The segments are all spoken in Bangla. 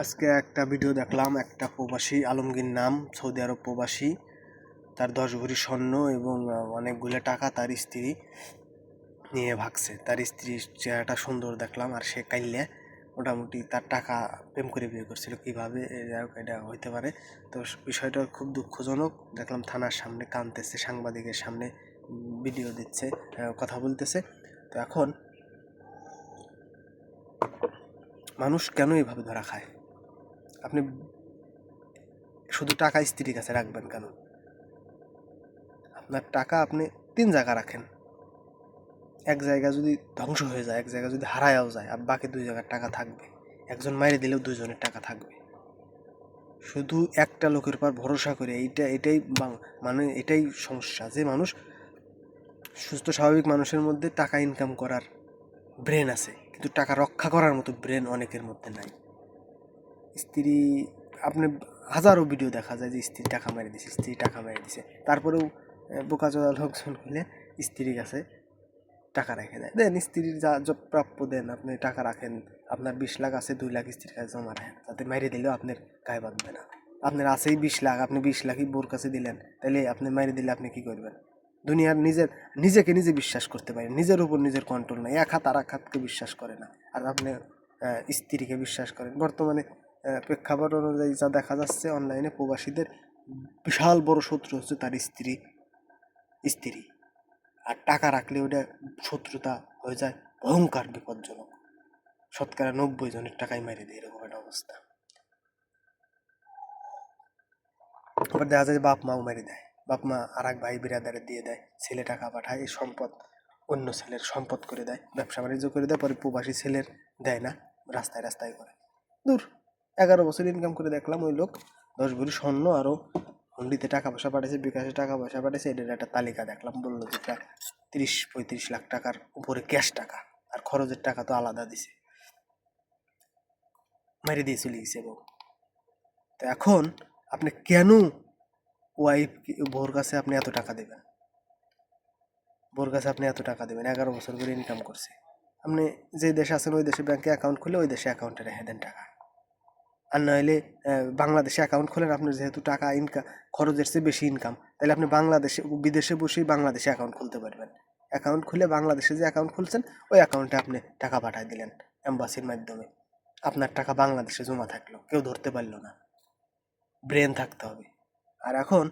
আজকে একটা ভিডিও দেখলাম, একটা প্রবাসী আলমগীর নাম, সৌদি আরব প্রবাসী। তার 10 ভরি স্বর্ণ এবং অনেকগুলো টাকা তার স্ত্রী নিয়ে ভাগছে। তার স্ত্রীর চেহারাটা সুন্দর দেখলাম, আর সে কাইলে মোটামুটি তার টাকা প্রেম করে বিয়ে করছিল। কীভাবে এটা হইতে পারে? তো বিষয়টা খুব দুঃখজনক। দেখলাম থানার সামনে কাঁদতেছে, সাংবাদিকের সামনে ভিডিও দিচ্ছে, কথা বলতেছে। তো এখন মানুষ কেন এইভাবে ধরা খায়? আপনি শুধু টাকা স্ত্রীর কাছে রাখবেন কেন? আপনার টাকা আপনি 3 জায়গা রাখেন। এক জায়গা যদি ধ্বংস হয়ে যায়, এক জায়গা যদি হারায়াও যায়, আর বাকি 2 জায়গার টাকা থাকবে। একজন মাইরে দিলেও 2 জনের টাকা থাকবে। শুধু একটা লোকের উপর ভরসা করে এটাই মানে এটাই সমস্যা, যে মানুষ সুস্থ স্বাভাবিক মানুষের মধ্যে টাকা ইনকাম করার ব্রেন আছে, কিন্তু টাকা রক্ষা করার মতো ব্রেন অনেকের মধ্যে নাই। স্ত্রী, আপনি হাজারো ভিডিও দেখা যায় যে স্ত্রী টাকা মেরে দিছে, স্ত্রী টাকা মেরে দিছে, তারপরেও বোকাচোদা লোকজন হলে স্ত্রীর কাছে টাকা রেখে দেয়। দেন স্ত্রীর যা প্রাপ্য দেন, আপনি টাকা রাখেন। আপনার 20 লাখ আছে, 2 লাখ স্ত্রীর কাছে জমা রাখেন, তাতে মাইরে দিলেও আপনার গায়ে বাঁধবে না। আপনার আছেই 20 লাখ, আপনি 20 লাখই বোর কাছে দিলেন, তাহলে আপনি মাইরে দিলে আপনি কি করবেন? দুনিয়ার নিজেকে নিজে বিশ্বাস করতে পারেন, নিজের উপর নিজের কন্ট্রোল নাই। এক হাত আর এক হাতকে বিশ্বাস করে না, আর আপনি স্ত্রীকে বিশ্বাস করেন। বর্তমানে প্রেক্ষাপট অনুযায়ী যা দেখা যাচ্ছে অনলাইনে, প্রবাসীদের বিশাল বড় শত্রু হচ্ছে তার স্ত্রী। আর টাকা রাখলে ওটা শত্রুতা হয়ে যায় ভয়ঙ্কর বিপজ্জনক। 90% টাকাই মেরে দেয়, এরকম একটা অবস্থা। আবার দেখা যায় বাপ মাও মেরে দেয়, বাপ মা আর এক ভাই বিরাদারে দিয়ে দেয়, ছেলে টাকা পাঠায়, এই সম্পদ অন্য ছেলের সম্পদ করে দেয়, ব্যবসা বাণিজ্য করে দেয়, পরে প্রবাসী ছেলের দেয় না, রাস্তায় রাস্তায় করে। দূর, 11 বছর ইনকাম করে দেখলাম ওই লোক 10 ভরি স্বর্ণ আরও হুন্ডিতে টাকা পয়সা পাঠিয়েছে, বিকাশে টাকা পয়সা পাঠিয়েছে। এটার একটা তালিকা দেখলাম, বললো যে প্রায় 30-35 লাখ টাকার উপরে ক্যাশ টাকা, আর খরচের টাকা তো আলাদা দিছে। মেরে দিয়ে চলে গেছে বউ। তো এখন আপনি কেন বউর কাছে আপনি এত টাকা দেবেন? বউর কাছে আপনি এত টাকা দেবেন, 11 বছর করে ইনকাম করছে। আপনি যে দেশে আছেন ওই দেশে ব্যাংকে অ্যাকাউন্ট খুলে ওই দেশে অ্যাকাউন্টে রেখে দেন টাকা। আর নইলে বাংলাদেশে অ্যাকাউন্ট খোলেন। আপনার যেহেতু টাকা খরচের চেয়ে বেশি ইনকাম, তাহলে আপনি বিদেশে বসেই বাংলাদেশে অ্যাকাউন্ট খুলতে পারবেন। অ্যাকাউন্ট খুলে বাংলাদেশে যে অ্যাকাউন্ট খুলছেন ওই অ্যাকাউন্টে আপনি টাকা পাঠিয়ে দিলেন এম্বাসির মাধ্যমে। আপনার টাকা বাংলাদেশে জমা থাকলো, কেউ ধরতে পারলো না। ব্রেন থাকতে হবে। আর এখন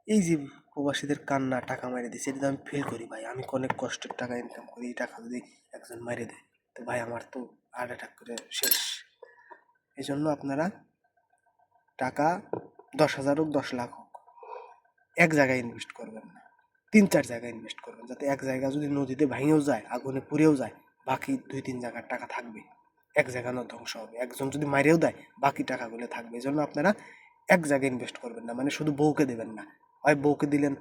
এই যে প্রবাসীদের কান্না, টাকা মেরে দিচ্ছে, এটা আমি ফিল করি ভাই। আমি অনেক কষ্টের টাকা ইনকাম করি, এই টাকা যদি একজন মেরে দেয়, তো ভাই আমার তো হার্ট অ্যাটাক করে শেষ। এই জন্য আপনারা টাকা 10,000 হোক 10 লাখ হোক, এক জায়গায় ইনভেস্ট করবেন না, 3-4 জায়গায় ইনভেস্ট করবেন, যাতে এক জায়গা যদি নদীতে ভেঙেও যায়, আগুনে পুড়েও যায়, বাকি 2-3 জায়গার টাকা থাকবে। এক জায়গা না ধ্বংস হবে। একজন যদি মাইরেও দেয়, বাকি টাকাগুলো থাকবে। এই জন্য আপনারা এক জায়গায় ইনভেস্ট করবেন না। মানে শুধু বউকে দেবেন না, হয় বউকে দিলেন,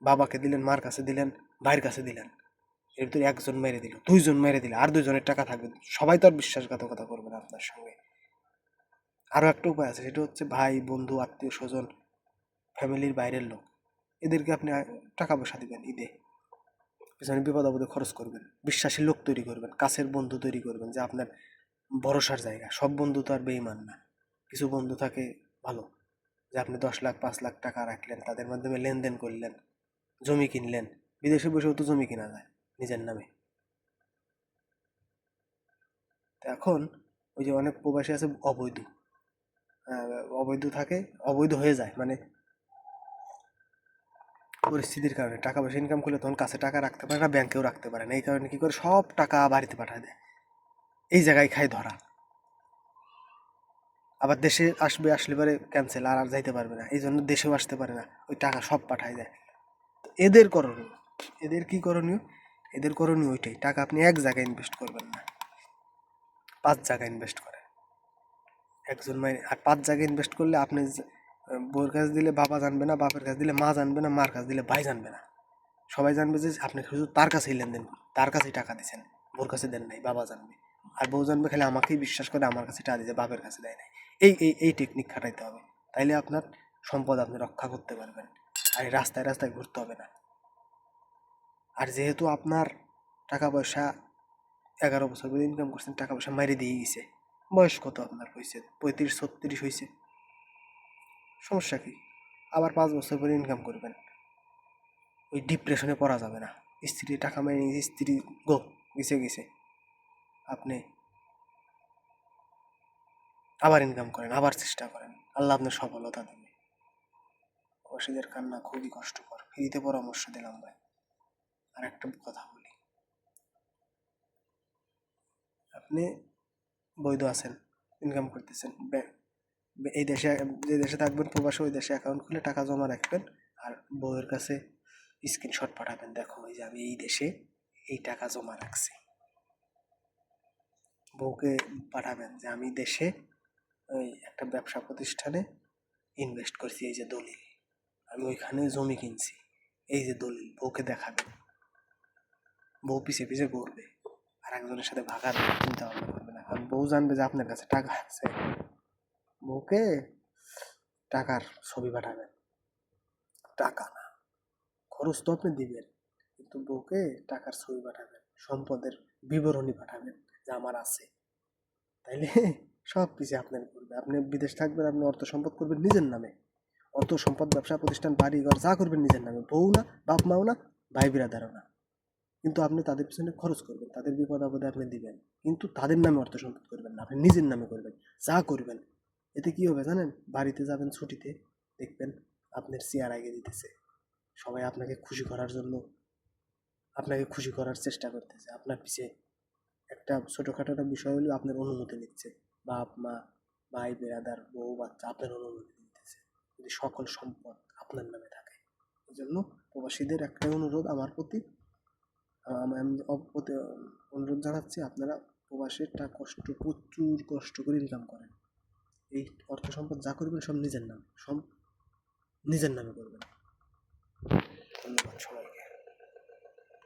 বাবাকে দিলেন, মার কাছে দিলেন, ভাইয়ের কাছে দিলেন, এর ভিতরে একজন মেরে দিল, 2 জন মেরে দিলে আর 2 জনের টাকা থাকবে। সবাই তো আর বিশ্বাসঘাতকতা করবে না আপনার সঙ্গে। আরও একটা উপায় আছে, সেটা হচ্ছে ভাই, বন্ধু, আত্মীয় স্বজন, ফ্যামিলির বাইরের লোক, এদেরকে আপনি টাকা পয়সা দিবেন, ঈদে পিছনে বিপদ আপদে খরচ করবেন। বিশ্বাসী লোক তৈরি করবেন, কাছের বন্ধু তৈরি করবেন, যে আপনার ভরসার জায়গা। সব বন্ধু তো আর বেঈমান না, কিছু বন্ধু থাকে ভালো, যে আপনি 10 লাখ 5 লাখ টাকা রাখলেন, তাদের মাধ্যমে লেনদেন করলেন, জমি কিনলেন। বিদেশে বসেও তো জমি কিনা যায় নিজের নামে। তো এখন ওই যে অনেক প্রবাসী আছে অবৈধ, অবৈধ থাকে, অবৈধ হয়ে যায়, মানে পরিস্থিতির কারণে। টাকা পয়সা ইনকাম করলে তখন কাছে টাকা রাখতে পারে না, ব্যাংকেও রাখতে পারে না। এই কারণে কি করে, সব টাকা বাড়িতে পাঠায় দেয়, এই জায়গায় খায় ধরা। আবার দেশে আসলে পরে ক্যান্সেল, আর যাইতে পারবে না, এই জন্য দেশেও আসতে পারে না, ওই টাকা সব পাঠায় দেয়। এদের করণীয়, এদের কি করণীয়? এদের করণীয় ওইটাই, টাকা আপনি এক জায়গায় ইনভেস্ট করবেন না, 5 জায়গায় ইনভেস্ট করেন। একজন আর 5 জায়গায় ইনভেস্ট করলে আপনি বউর কাছে দিলে বাবা জানবে না, বাপের কাছে দিলে মা জানবে না, মার কাছে দিলে ভাই জানবে না। সবাই জানবে যে আপনি শুধু তার কাছেই লেনদেন করেন, তার কাছেই টাকা দিচ্ছেন, বউর কাছে দেন নাই, বাবা জানবে। আর বউ জানবে খালি আমাকেই বিশ্বাস করে আমার কাছে টাকা দিয়েছে, বাপের কাছে দেয় নাই। এই টেকনিক খাটাইতে হবে, তাইলে আপনার সম্পদ আপনি রক্ষা করতে পারবেন, আর রাস্তায় রাস্তায় ঘুরতে হবে না। আর যেহেতু আপনার টাকা পয়সা 11 বছর ধরে ইনকাম করছেন, টাকা পয়সা মারি দিয়ে গেছে, বয়স কত আপনার হয়েছে? 35-36 হয়েছে, সমস্যা কি? আবার 5 বছর পরে ইনকাম করবেন, ওই ডিপ্রেশনে পড়া যাবে না। স্ত্রী টাকা মেরে নিয়েছে, স্ত্রী গো গেছে গেছে, আপনি আবার ইনকাম করেন, আবার চেষ্টা করেন, আল্লাহ আপনার সফলতা দেবে। প্রবাসীদের কান্না খুবই কষ্টকর, ফ্রিতে পরামর্শ দিলাম ভাই। আর একটা কথা বলি, আপনি বৈধ আছেন, ইনকাম করতেছেন, এই দেশে যে দেশে থাকবেন প্রবাসে, ওই দেশে অ্যাকাউন্ট খুলে টাকা জমা রাখবেন, আর বউয়ের কাছে স্ক্রিনশট পাঠাবেন, দেখো এই যে আমি এই দেশে এই টাকা জমা রাখছি। বউকে পাঠাবেন যে আমি দেশে ওই একটা ব্যবসা প্রতিষ্ঠানে ইনভেস্ট করছি, এই যে দলিল, আমি ওইখানে জমি কিনছি, এই যে দলিল, বউকে দেখাবেন। বউ পিছে পিছে ঘুরবে, আর একজনের সাথে ভাগার চিন্তা ভাবনা করবে না, কারণ বউ জানবে যে আপনার কাছে টাকা আছে। বউকে টাকার ছবি পাঠাবেন, টাকা না, খরচ তো আপনি দিবেন, কিন্তু বউকে টাকার ছবি পাঠাবেন, সম্পদের বিবরণী পাঠাবেন যে আমার আছে, তাইলে সব কিছু আপনার করবে। আপনি বিদেশ থাকবেন, আপনি অর্থ সম্পদ করবেন নিজের নামে, অর্থ সম্পদ, ব্যবসা প্রতিষ্ঠান, বাড়ি ঘর যা করবেন নিজের নামে, বউ না, বাপ মাও না, ভাই বিরাদারও না। কিন্তু আপনি তাদের পিছনে খরচ করবেন, তাদের বিপদ আপদে আপনি দিবেন, কিন্তু তাদের নামে অর্থ সম্পদ করবেন না, আপনি নিজের নামে করবেন। যা করবেন, এতে কি হবে জানেন? বাড়িতে যাবেন ছুটিতে, দেখবেন আপনার চেয়ার আগে দিতেছে, সবাই আপনাকে খুশি করার জন্য আপনাকে খুশি করার চেষ্টা করতেছে, আপনার পিছে একটা ছোটোখাটো একটা বিষয় হলেও আপনার অনুমতি নিচ্ছে, বাপ মা, ভাই বিরাদার, বউ বাচ্চা আপনার অনুমতি নিতেছে, যদি সকল সম্পদ আপনার নামে থাকে। এই জন্য প্রবাসীদের একটাই অনুরোধ আমার প্রতি, আমি অনুরোধ জানাচ্ছি, আপনারা প্রবাসীটা প্রচুর কষ্ট করে ইনকাম করেন, এই অর্থ সম্পদ যা করবেন সব নিজের নামে, সব নিজের নামে করবেন। ধন্যবাদ সবাই।